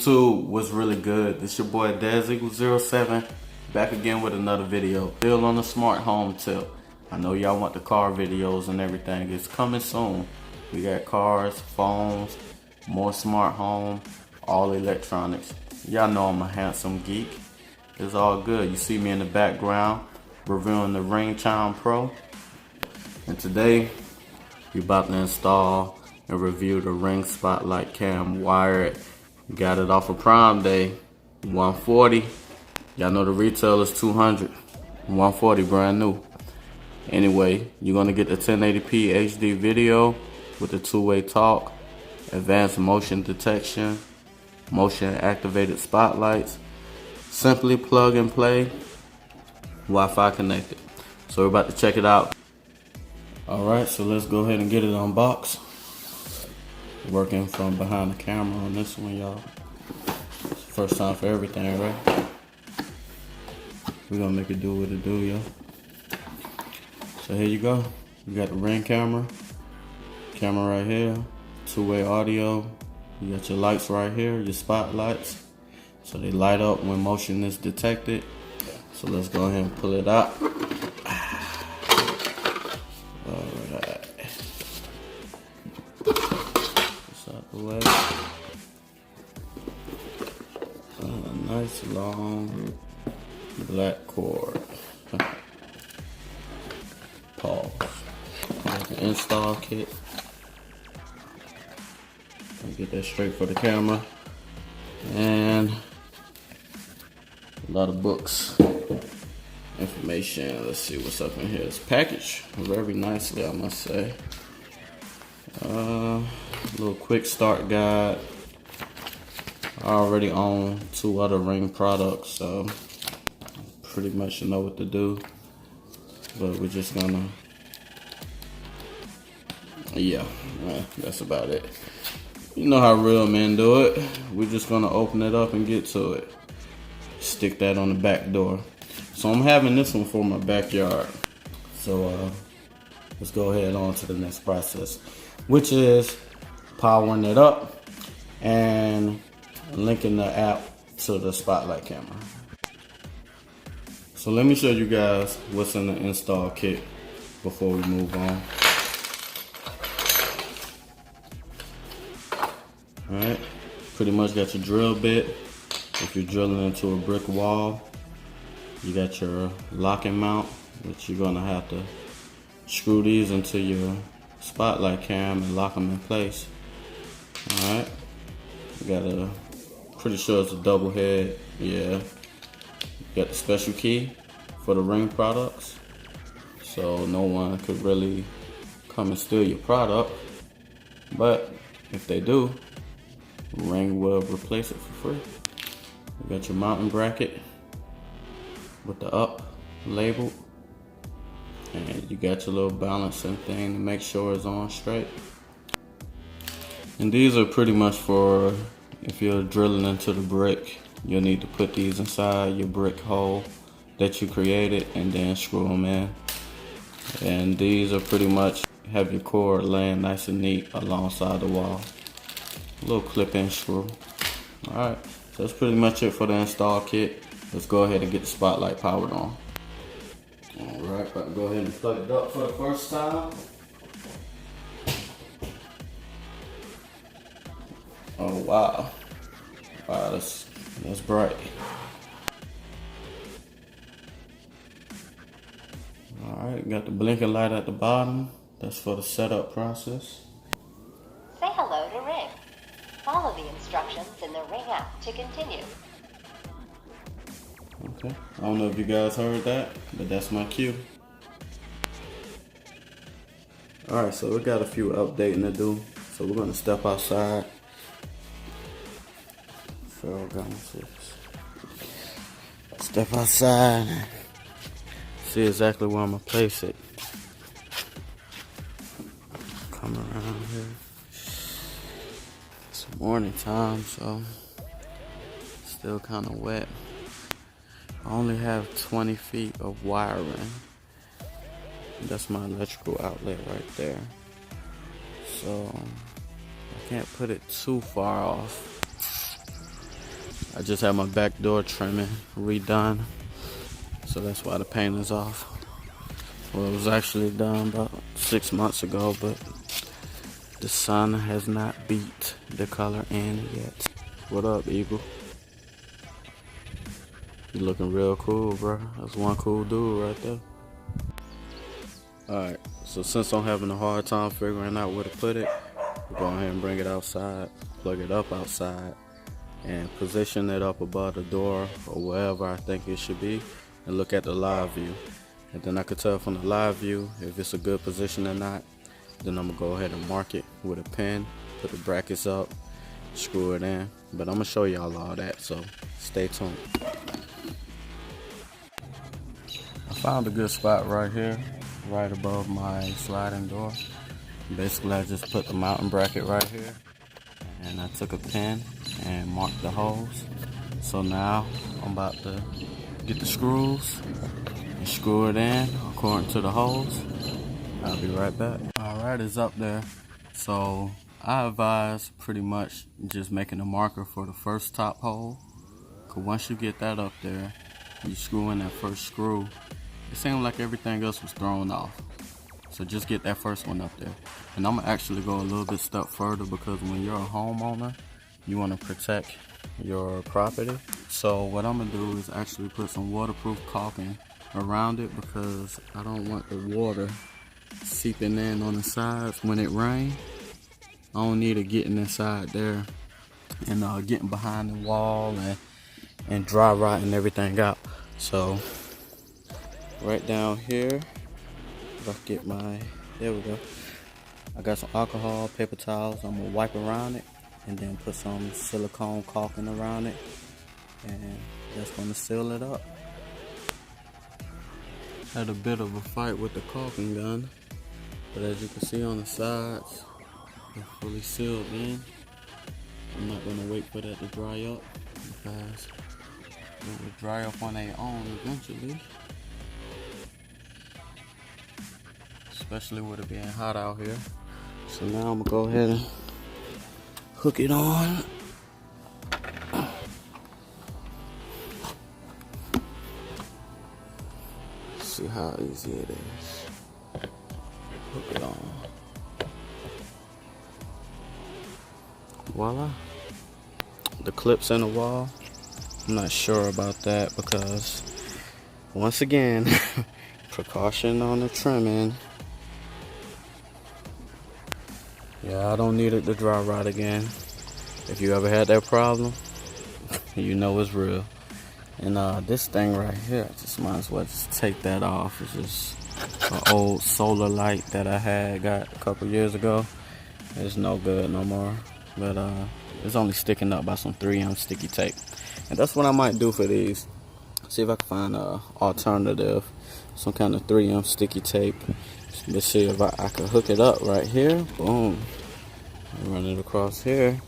YouTube, what's really good? This your boy Dez07, back again with another video. Still on the smart home tip. I know y'all want the car videos and everything. It's coming soon. We got cars, phones, more smart home, all electronics. Y'all know I'm a handsome geek. It's all good. You see me in the background reviewing the Ring Chime Pro. And today, we're about to install and review the Ring Spotlight Cam wired. Got it off of Prime Day, $140. Y'all know the retail is $200. $140 brand new. Anyway, you're gonna get the 1080p HD video with the two-way talk, advanced motion detection, motion activated spotlights, simply plug and play, Wi-Fi connected. So we're about to check it out. Alright, so let's go ahead and get it unboxed. Working from behind the camera on this one, y'all. First time for everything, right? We're gonna make it do what it do, y'all. So here you go. You got the Ring camera right here, two-way audio. You got your lights right here, your spotlights. So they light up when motion is detected. So let's go ahead and pull it out. Alright. It's out the way. A nice long black cord. Pause. Like an install kit. Get that straight for the camera. And a lot of books. Information. Let's see what's up in here. It's packaged very nicely, I must say. Little quick start guide. I already own 2 other Ring products, so pretty much know what to do. But we're just gonna, yeah, that's about it. You know how real men do it. We're just gonna open it up and get to it. Stick that on the back door. So I'm having this one for my backyard. So let's go ahead on to the next process, which is powering it up and linking the app to the Spotlight camera. So let me show you guys what's in the install kit before we move on. Alright, pretty much got your drill bit. If you're drilling into a brick wall, you got your locking mount, which you're gonna have to screw these into your Spotlight cam and lock them in place. Alright, you got a, pretty sure it's a double head, yeah. You got the special key for the Ring products, so no one could really come and steal your product. But if they do, Ring will replace it for free. You got your mounting bracket with the up labeled, and you got your little balancing thing to make sure it's on straight. And these are pretty much for if you're drilling into the brick. You'll need to put these inside your brick hole that you created and then screw them in. And these are pretty much have your cord laying nice and neat alongside the wall. A little clip-in screw. Alright, so that's pretty much it for the install kit. Let's go ahead and get the Spotlight powered on. Alright, about to go ahead and plug it up for the first time. Oh wow. Wow, that's bright. Alright, got the blinking light at the bottom. That's for the setup process. Say hello to Ring. Follow the instructions in the Ring app to continue. Okay, I don't know if you guys heard that, but that's my cue. Alright, so we got a few updating to do. So we're gonna step outside. Step outside and see exactly where I'm gonna place it. Come around here. It's morning time, so still kind of wet. I only have 20 feet of wiring. That's my electrical outlet right there. So I can't put it too far off. I just had my back door trimming redone, so that's why the paint is off. Well, it was actually done about 6 months ago, but the sun has not beat the color in yet. What up, Eagle? You looking real cool, bro. That's one cool dude right there. Alright, so since I'm having a hard time figuring out where to put it, we'll go ahead and bring it outside, plug it up outside, and position it up above the door or wherever I think it should be, and look at the live view. And then I can tell from the live view if it's a good position or not. Then I'm gonna go ahead and mark it with a pen, put the brackets up, screw it in. But I'm gonna show y'all all that, so stay tuned. I found a good spot right here, right above my sliding door. Basically, I just put the mounting bracket right here, and I took a pen and marked the holes. So now I'm about to get the screws and screw it in according to the holes. I'll be right back. Alright, it's up there. So I advise pretty much just making a marker for the first top hole, because once you get that up there, you screw in that first screw, it seemed like everything else was thrown off. So just get that first one up there. And I'm gonna actually go a little bit step further, because when you're a homeowner, you want to protect your property. So what I'm gonna do is actually put some waterproof caulking around it, because I don't want the water seeping in on the sides when it rains. I don't need it getting inside there and getting behind the wall and dry rotting everything out. So right down here, if I get there we go. I got some alcohol, paper towels. I'm gonna wipe around it and then put some silicone caulking around it, and that's gonna seal it up. Had a bit of a fight with the caulking gun, but as you can see on the sides, they're fully sealed in. I'm not gonna wait for that to dry up, because it will dry up on their own eventually. Especially with it being hot out here. So now I'm gonna go ahead and hook it on. See how easy it is. Hook it on. Voila. The clips in the wall, I'm not sure about that, because once again, precaution on the trimming. Yeah, I don't need it to dry rot again. If you ever had that problem, you know it's real. And this thing right here, I just might as well just take that off. It's just an old solar light that I got a couple years ago. It's no good no more. But it's only sticking up by some 3M sticky tape. And that's what I might do for these. See if I can find an alternative, some kind of 3M sticky tape. Let's see if I can hook it up right here. Boom. Run it across here.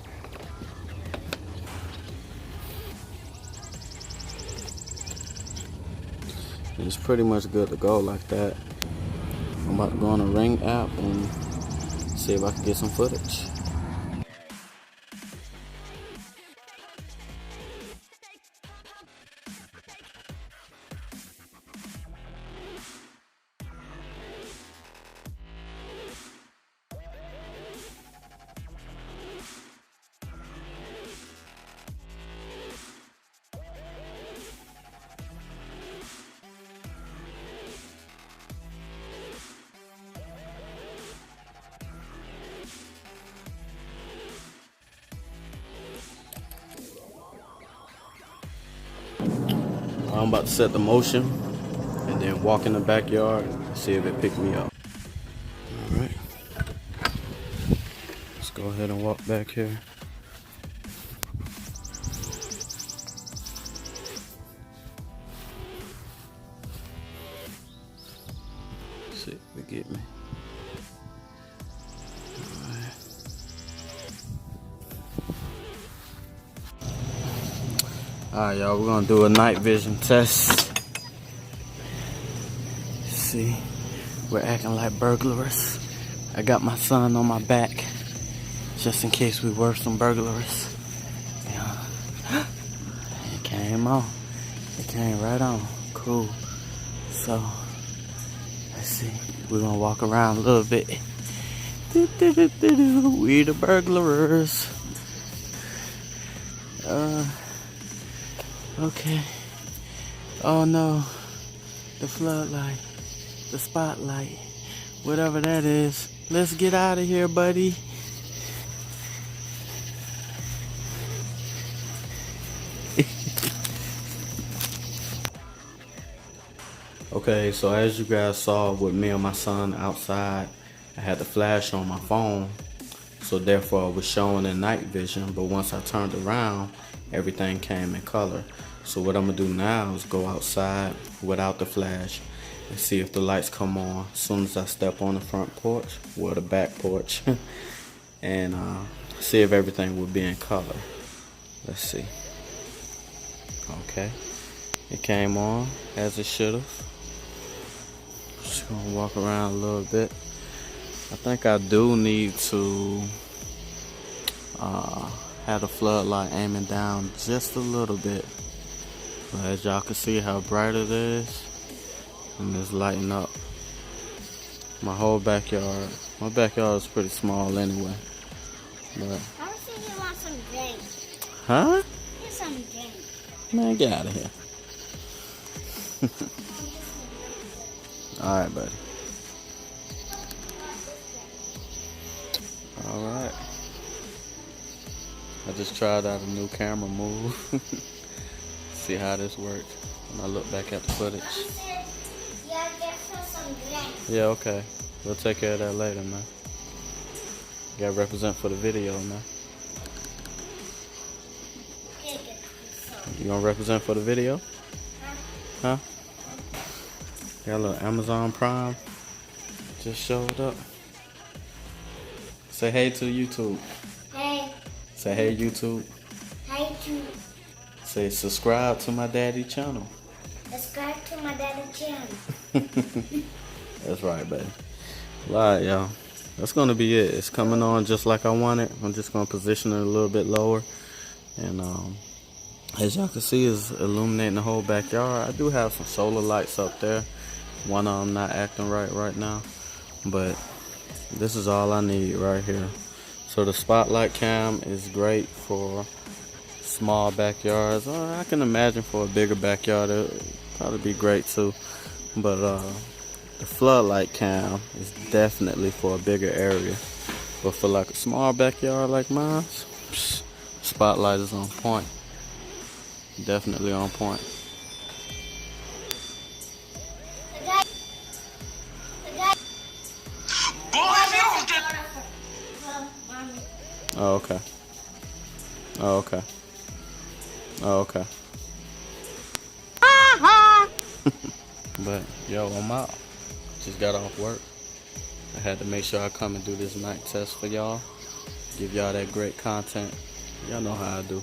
And it's pretty much good to go like that. I'm about to go on the Ring app and see if I can get some footage. I'm about to set the motion and then walk in the backyard and see if it picked me up. Alright. Let's go ahead and walk back here. See if it get me. Alright, y'all, we're gonna do a night vision test. See, we're acting like burglars. I got my son on my back, just in case we were some burglars. Yeah. came on. It came right on. Cool. So, let's see. We're gonna walk around a little bit. We the burglars. Okay. Oh no. The floodlight. The spotlight. Whatever that is. Let's get out of here, buddy. Okay, so as you guys saw with me and my son outside, I had the flash on my phone, so therefore it was showing in night vision, but once I turned around, everything came in color. So what I'm gonna do now is go outside without the flash and see if the lights come on as soon as I step on the front porch, well, the back porch, and see if everything will be in color. Let's see. Okay, it came on as it should have. Just gonna walk around a little bit. I think I do need to have the floodlight aiming down just a little bit. But as y'all can see how bright it is, and it's lighting up my whole backyard. My backyard is pretty small anyway. But I was thinking you want some drink. huh? Get some drink. Man, get out of here. Alright, buddy. Alright. I just tried out a new camera move. See how this works when I look back at the footage. Yeah, get some drink. Yeah, okay. We'll take care of that later, man. Gotta represent for the video, man. You gonna represent for the video? Huh? Got a little Amazon Prime. Just showed up. Say hey to YouTube. Hey. Say hey YouTube. Hey to Say subscribe to my daddy channel. subscribe to my daddy channel. That's right, buddy. Alright, y'all. That's gonna be it. It's coming on just like I want it. I'm just gonna position it a little bit lower. And as y'all can see, it's illuminating the whole backyard. I do have some solar lights up there. One of them not acting right now. But this is all I need right here. So the spotlight cam is great for small backyards. I can imagine for a bigger backyard it would probably be great too. But the floodlight cam is definitely for a bigger area. But for like a small backyard like mine, spotlight is on point. Definitely on point. Oh, okay. Oh, okay. Oh, okay. But, yo, I'm out. Just got off work. I had to make sure I come and do this night test for y'all. Give y'all that great content. Y'all know how I do.